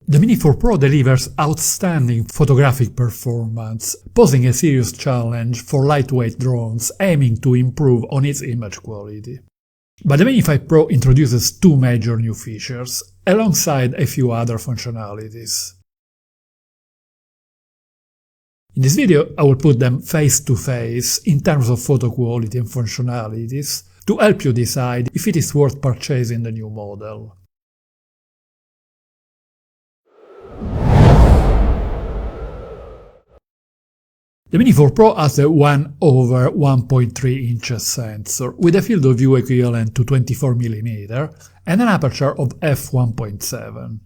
The Mini 4 Pro delivers outstanding photographic performance, posing a serious challenge for lightweight drones aiming to improve on its image quality. But the Mini 5 Pro introduces two major new features, alongside a few other functionalities. In this video, I will put them face to face in terms of photo quality and functionalities to help you decide if it is worth purchasing the new model. The Mini 4 Pro has a 1/1.3 inches sensor with a field of view equivalent to 24mm and an aperture of f1.7.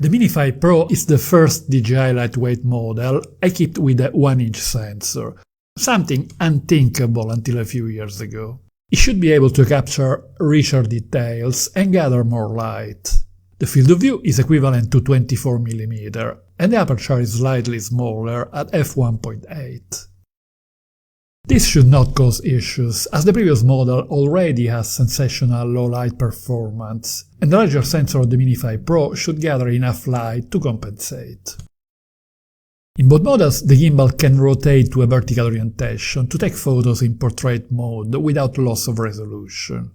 The Mini 5 Pro is the first DJI lightweight model equipped with a 1-inch sensor, something unthinkable until a few years ago. It should be able to capture richer details and gather more light. The field of view is equivalent to 24mm, and the aperture is slightly smaller at f1.8. This should not cause issues, as the previous model already has sensational low-light performance, and the larger sensor of the Mini 5 Pro should gather enough light to compensate. In both models, the gimbal can rotate to a vertical orientation to take photos in portrait mode without loss of resolution.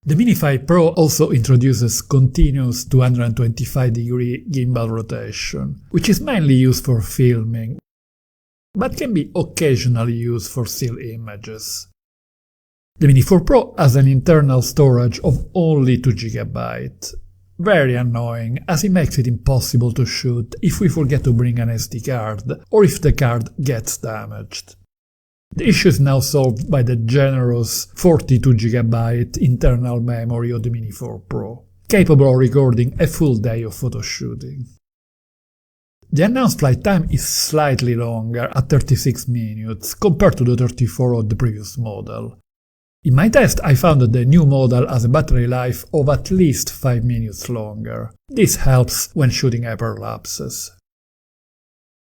The Mini 5 Pro also introduces continuous 225-degree gimbal rotation, which is mainly used for filming, but can be occasionally used for still images. The Mini 4 Pro has an internal storage of only 2GB. Very annoying, as it makes it impossible to shoot if we forget to bring an SD card or if the card gets damaged. The issue is now solved by the generous 42GB internal memory of the Mini 4 Pro, capable of recording a full day of photo shooting. The announced flight time is slightly longer at 36 minutes compared to the 34 of the previous model. In my test, I found that the new model has a battery life of at least 5 minutes longer. This helps when shooting hyperlapses.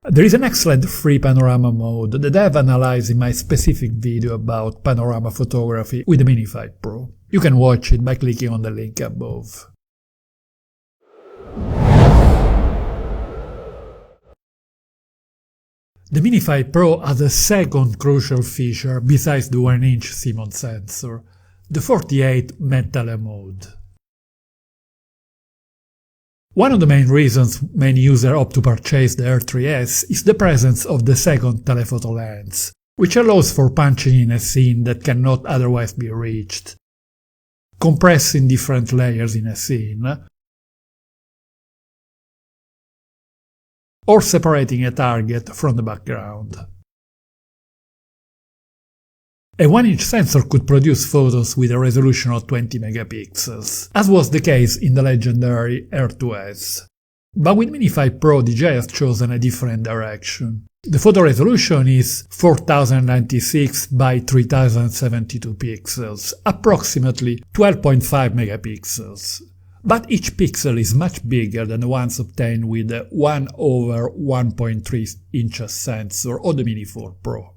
There is an excellent free panorama mode that I have analyzed in my specific video about panorama photography with the Mini 5 Pro. You can watch it by clicking on the link above. The Mini 5 Pro has a second crucial feature besides the 1-inch CMOS sensor, the 48 Tele mode. One of the main reasons many users opt to purchase the R3S is the presence of the second telephoto lens, which allows for punching in a scene that cannot otherwise be reached, compressing different layers in a scene, or separating a target from the background. A 1-inch sensor could produce photos with a resolution of 20 megapixels, as was the case in the legendary R2S. But with Mini 5 Pro, DJI has chosen a different direction. The photo resolution is 4096 by 3072 pixels, approximately 12.5 megapixels. But each pixel is much bigger than the ones obtained with the 1/1.3 inches sensor of the Mini 4 Pro.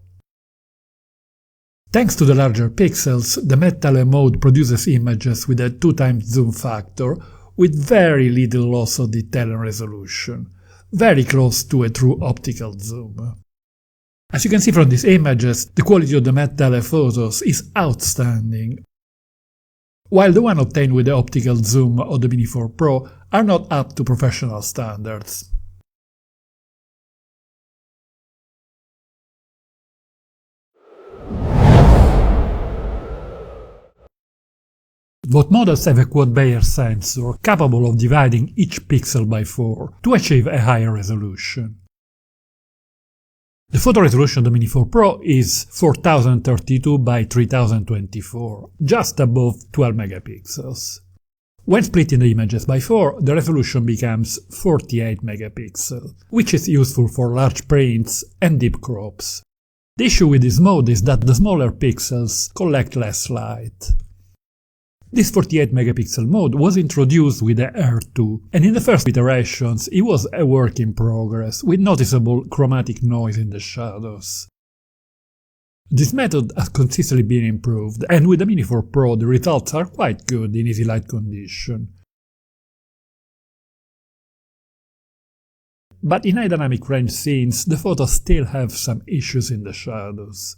Thanks to the larger pixels, the Tele mode produces images with a 2x zoom factor with very little loss of detail and resolution, very close to a true optical zoom. As you can see from these images, the quality of the Tele photos is outstanding, while the one obtained with the optical zoom of the Mini 4 Pro are not up to professional standards. Both models have a quad-Bayer sensor capable of dividing each pixel by 4 to achieve a higher resolution. The photo resolution of the Mini 4 Pro is 4032 by 3024, just above 12 megapixels. When splitting the images by 4, the resolution becomes 48 megapixels, which is useful for large prints and deep crops. The issue with this mode is that the smaller pixels collect less light. This 48 megapixel mode was introduced with the R2, and in the first iterations it was a work in progress, with noticeable chromatic noise in the shadows. This method has consistently been improved, and with the Mini 4 Pro the results are quite good in easy light condition. but in high dynamic range scenes the photos still have some issues in the shadows.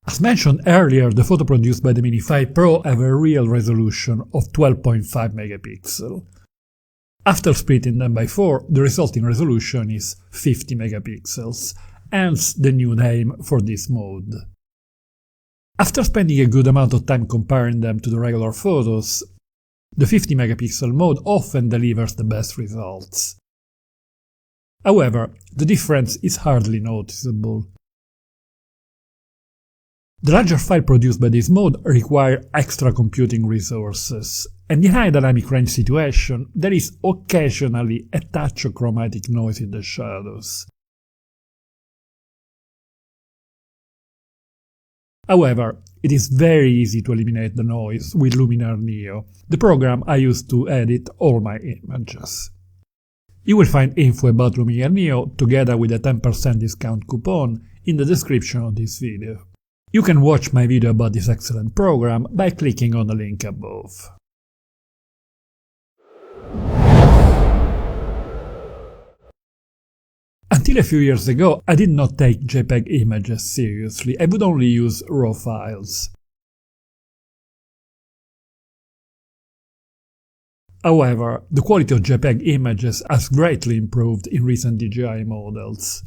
As mentioned earlier, the photo produced by the Mini 5 Pro have a real resolution of 12.5 megapixels. After splitting them by 4, the resulting resolution is 50 megapixels, hence the new name for this mode. After spending a good amount of time comparing them to the regular photos, the 50 megapixel mode often delivers the best results. However, the difference is hardly noticeable. The larger file produced by this mode require extra computing resources, and in high dynamic range situation there is occasionally a touch of chromatic noise in the shadows. However, it is very easy to eliminate the noise with Luminar Neo, the program I use to edit all my images. You will find info about Luminar Neo together with a 10% discount coupon in the description of this video. You can watch my video about this excellent program by clicking on the link above. Until a few years ago, I did not take JPEG images seriously, I would only use RAW files. However, the quality of JPEG images has greatly improved in recent DJI models.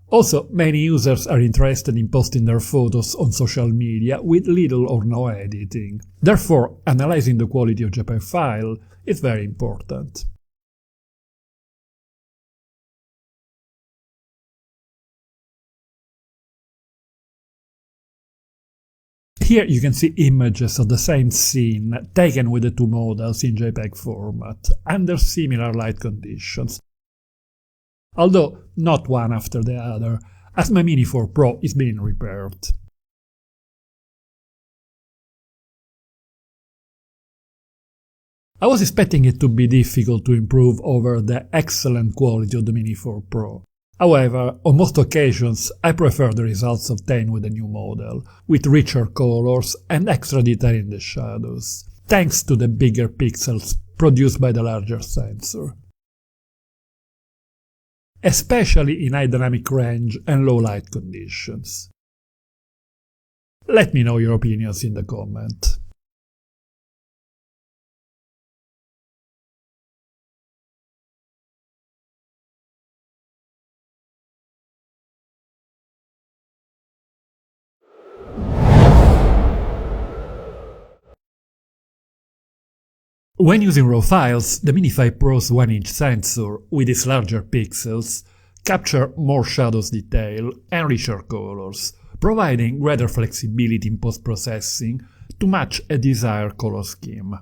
Also, many users are interested in posting their photos on social media with little or no editing. Therefore, analyzing the quality of JPEG file is very important. Here you can see images of the same scene taken with the two models in JPEG format, under similar light conditions. Although not one after the other, as my Mini 4 Pro is being repaired. I was expecting it to be difficult to improve over the excellent quality of the Mini 4 Pro. However, on most occasions I prefer the results obtained with the new model, with richer colors and extra detail in the shadows, thanks to the bigger pixels produced by the larger sensor. Especially in high dynamic range and low light conditions. Let me know your opinions in the comment. When using RAW files, the Mini 5 Pro's 1-inch sensor, with its larger pixels, capture more shadows detail and richer colors, providing greater flexibility in post-processing to match a desired color scheme.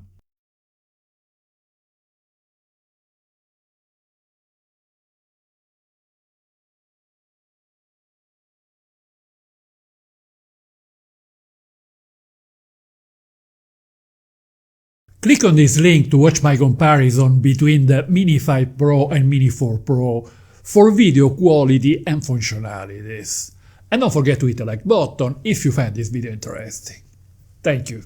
Click on this link to watch my comparison between the Mini 5 Pro and Mini 4 Pro for video quality and functionalities. And don't forget to hit the like button if you find this video interesting. Thank you.